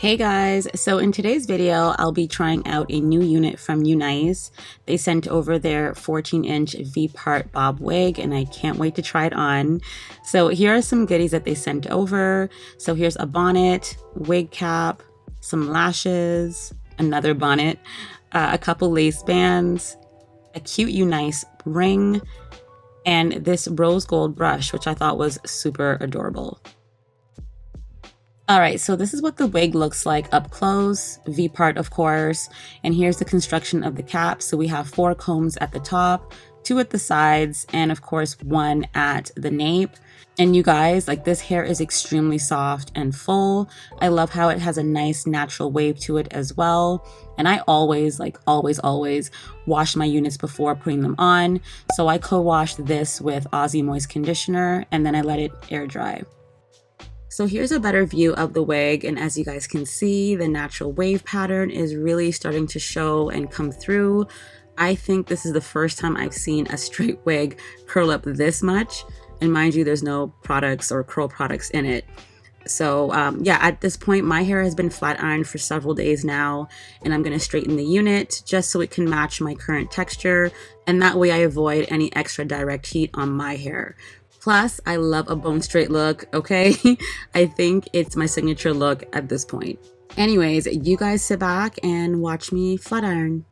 Hey guys, so in today's video, I'll be trying out a new unit from UNice. They sent over their 14-inch V-part Bob Wig and I can't wait to try it on. So here are some goodies that they sent over. So here's a bonnet, wig cap, some lashes, another bonnet, a couple lace bands, a cute UNice ring, and this rose gold brush, which I thought was super adorable. All right, so this is what the wig looks like up close, V-part of course, and here's the construction of the cap. So we have 4 combs at the top, 2 at the sides, and of course 1 at the nape. And you guys, like, this hair is extremely soft and full. I love how it has a nice natural wave to it as well. And I always, always wash my units before putting them on. So I co-washed this with Aussie Moist Conditioner and then I let it air dry. So here's a better view of the wig, and as you guys can see, the natural wave pattern is really starting to show and come through. I think this is the first time I've seen a straight wig curl up this much, and mind you, there's no products or curl products in it. So yeah, at this point, my hair has been flat ironed for several days now, and I'm going to straighten the unit just so it can match my current texture, and that way I avoid any extra direct heat on my hair. Plus, I love a bone straight look, okay? I think it's my signature look at this point. Anyways, you guys sit back and watch me flat iron.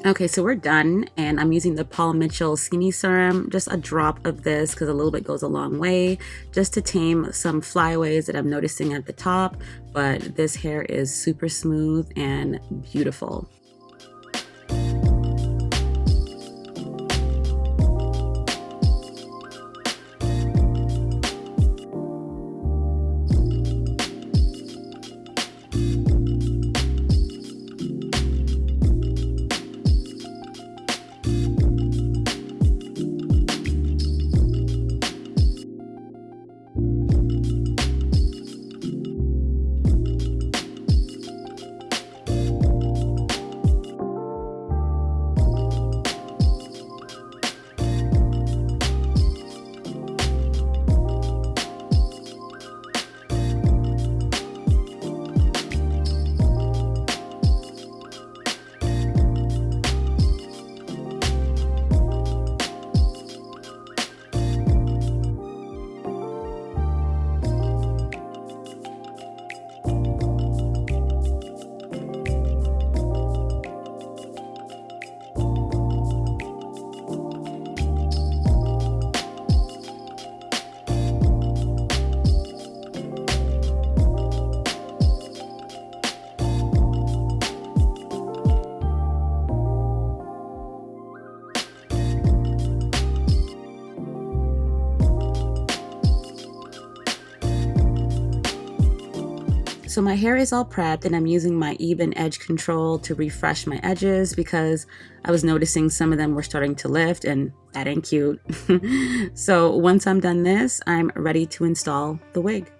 Okay, so we're done, and I'm using the Paul Mitchell Skinny Serum, just a drop of this because a little bit goes a long way, just to tame some flyaways that I'm noticing at the top, but this hair is super smooth and beautiful. So my hair is all prepped and I'm using my even edge control to refresh my edges because I was noticing some of them were starting to lift and that ain't cute. So once I'm done this, I'm ready to install the wig.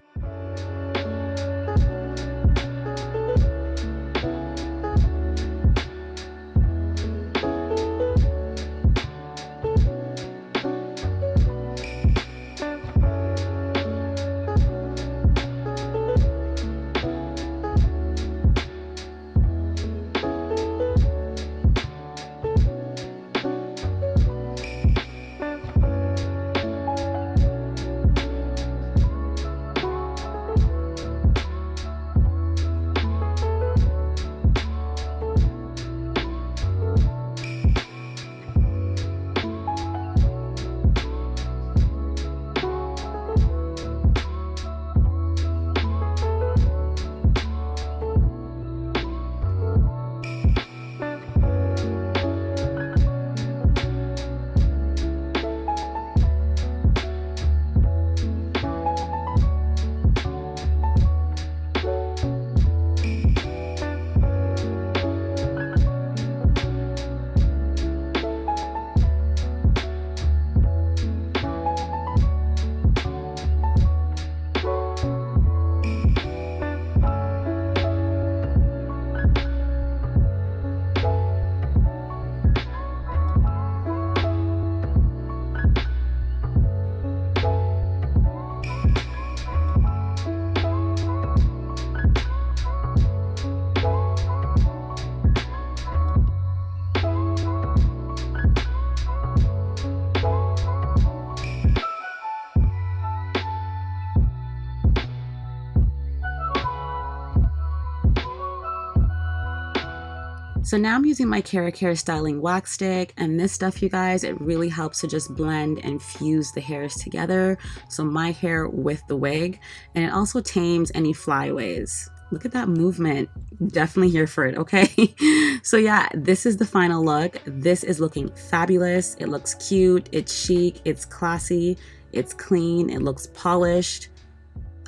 So now I'm using my Hair styling wax stick, and this stuff, you guys, it really helps to just blend and fuse the hairs together. So my hair with the wig, and it also tames any flyaways. Look at that movement. Definitely here for it, okay? So yeah, this is the final look. This is looking fabulous. It looks cute, it's chic, it's classy, it's clean, it looks polished.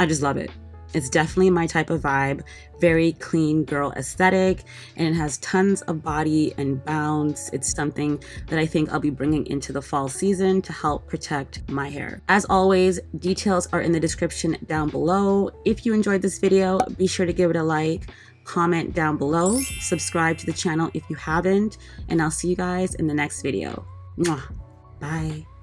I just love it. It's definitely my type of vibe, very clean girl aesthetic, and it has tons of body and bounce. It's something that I think I'll be bringing into the fall season to help protect my hair. As always, details are in the description down below. If you enjoyed this video, be sure to give it a like, comment down below, subscribe to the channel if you haven't, and I'll see you guys in the next video. Mwah. Bye.